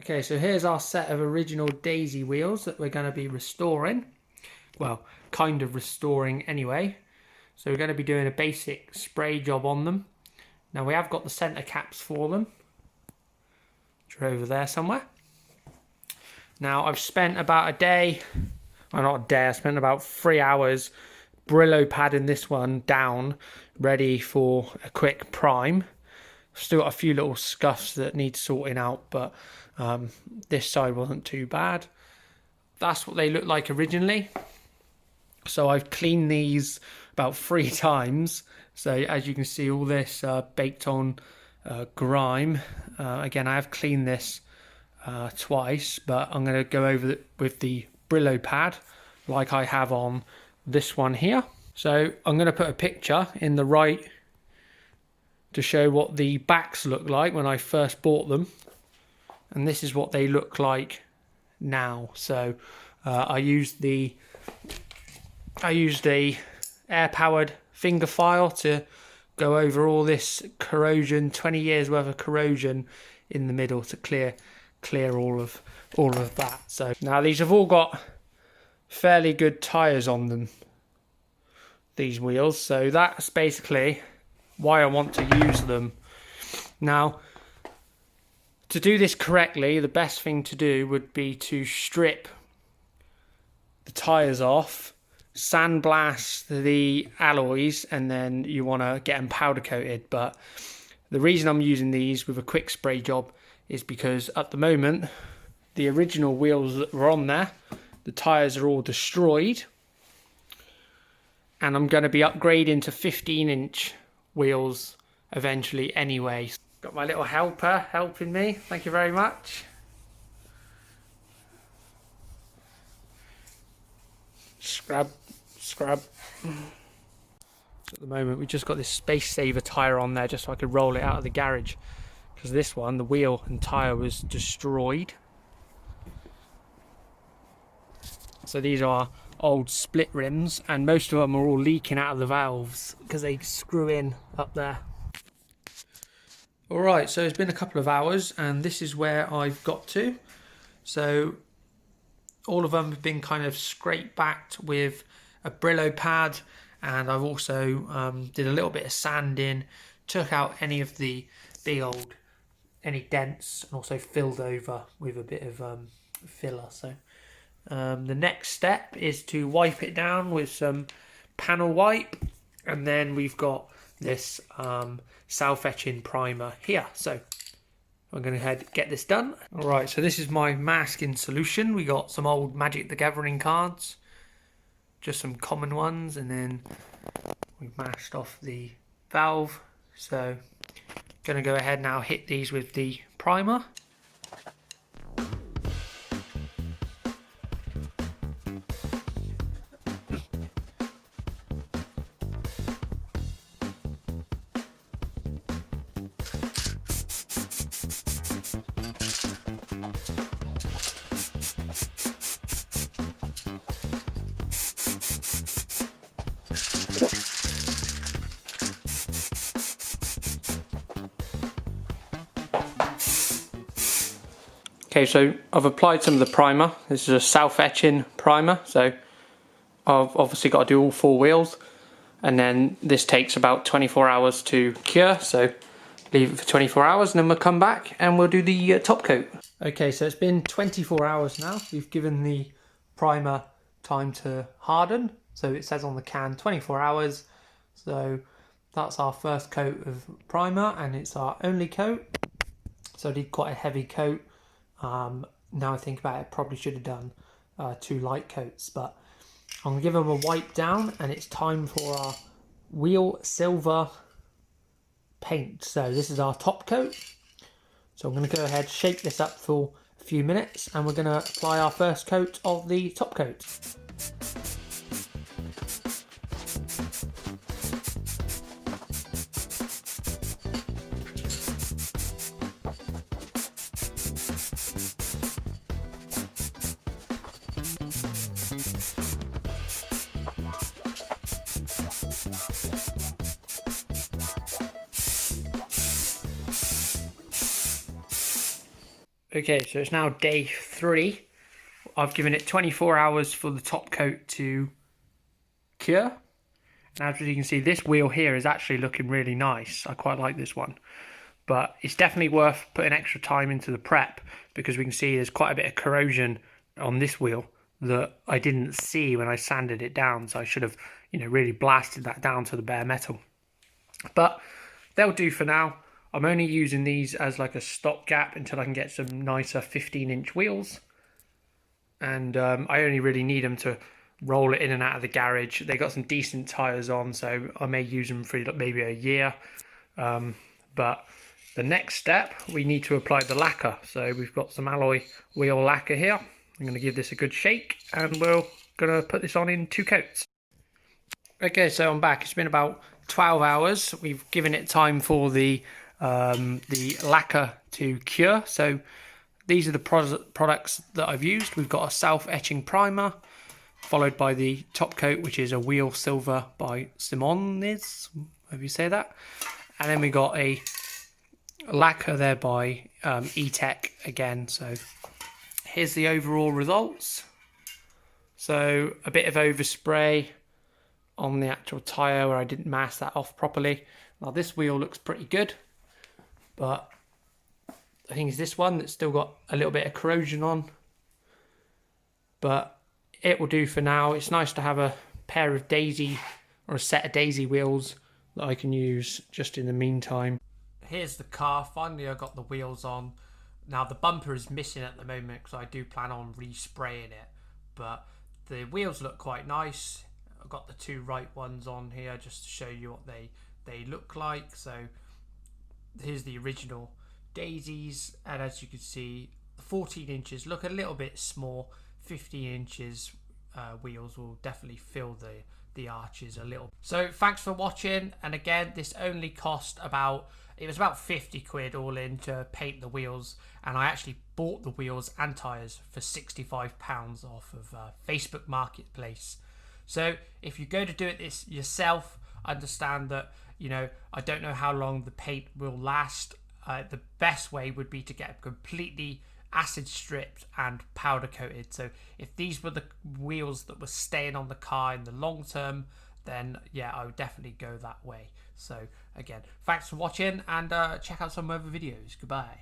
Okay, so here's our set of original Daisy wheels that we're going to be restoring. Well, kind of restoring anyway. So we're going to be doing a basic spray job on them. Now we have got the centre caps for them, which are over there somewhere. Now I've spent about a day, well not a day, I spent about 3 hours Brillo padding this one down, ready for a quick prime. Still got a few little scuffs that need sorting out, but this side wasn't too bad. That's what they looked like originally. So I've cleaned these about 3 times. So as you can see, all this baked on grime. Again, I have cleaned this twice, but I'm going to go over it with the Brillo pad like I have on this one here. So I'm going to put a picture in the right to show what the backs look like when I first bought them, and this is what they look like now. So I used a air-powered finger file to go over all this corrosion, 20 years worth of corrosion in the middle to clear all of that. So now these have all got fairly good tyres on them, these wheels, so that's basically why I want to use them. Now, to do this correctly, the best thing to do would be to strip the tyres off, sandblast the alloys, and then you want to get them powder coated. But the reason I'm using these with a quick spray job is because at the moment the original wheels that were on there, the tyres are all destroyed, and I'm going to be upgrading to 15-inch wheels eventually anyway. Got my little helper helping me, thank you very much. Scrub. At the moment we just got this space saver tyre on there just so I could roll it out of the garage, because this one, the wheel and tyre, was destroyed. So these are old split rims, and most of them are all leaking out of the valves because they screw in up there. Alright, so it's been a couple of hours and this is where I've got to. So all of them have been kind of scraped backed with a Brillo pad, and I've also did a little bit of sanding, took out any of the any dents, and also filled over with a bit of filler. So the next step is to wipe it down with some panel wipe, and then we've got this self-etching primer here. So I'm going to get this done. Alright, so this is my masking solution. We got some old Magic the Gathering cards, just some common ones, and then we've mashed off the valve. So going to go ahead now, hit these with the primer. Okay, so I've applied some of the primer. This is a self-etching primer, so I've obviously got to do all 4 wheels, and then this takes about 24 hours to cure, so leave it for 24 hours and then we'll come back and we'll do the top coat. Okay, so it's been 24 hours now. We've given the primer time to harden, so it says on the can 24 hours. So that's our first coat of primer, and it's our only coat. So I did quite a heavy coat. Now I think about it, probably should have done 2 light coats, but I'm going to give them a wipe down, and it's time for our wheel silver paint. So this is our top coat. So I'm going to go ahead, shake this up for a few minutes, and we're going to apply our first coat of the top coat. Okay, so it's now day 3. I've given it 24 hours for the top coat to cure. Now, as you can see, this wheel here is actually looking really nice. I quite like this one. But it's definitely worth putting extra time into the prep, because we can see there's quite a bit of corrosion on this wheel that I didn't see when I sanded it down. So I should have, really blasted that down to the bare metal. But they'll do for now. I'm only using these as like a stopgap until I can get some nicer 15-inch wheels. And I only really need them to roll it in and out of the garage. They got some decent tyres on, so I may use them for maybe a year. But the next step, we need to apply the lacquer. So we've got some alloy wheel lacquer here. I'm going to give this a good shake, and we're going to put this on in 2 coats. Okay, so I'm back. It's been about 12 hours. We've given it time for the lacquer to cure. So these are the products that I've used. We've got a self-etching primer, followed by the top coat, which is a wheel silver by Simonis, hope you say that. And then we got a lacquer there by E-Tech again. So here's the overall results. So a bit of overspray on the actual tyre where I didn't mask that off properly. Now this wheel looks pretty good, but I think it's this one that's still got a little bit of corrosion on. But it will do for now. It's nice to have a pair of Daisy or a set of Daisy wheels that I can use just in the meantime. Here's the car. Finally I got the wheels on. Now the bumper is missing at the moment because I do plan on respraying it. But the wheels look quite nice. I've got the 2 right ones on here just to show you what they look like. So here's the original Daisies, and as you can see, the 14 inches look a little bit small. 15 inches wheels will definitely fill the arches a little. So thanks for watching, and again, this only cost about 50 quid all in to paint the wheels, and I actually bought the wheels and tyres for £65 off of Facebook Marketplace. So if you go to do it this yourself, understand that I don't know how long the paint will last. The best way would be to get completely acid stripped and powder coated. So if these were the wheels that were staying on the car in the long term, then yeah, I would definitely go that way. So again, thanks for watching, and check out some other videos. Goodbye.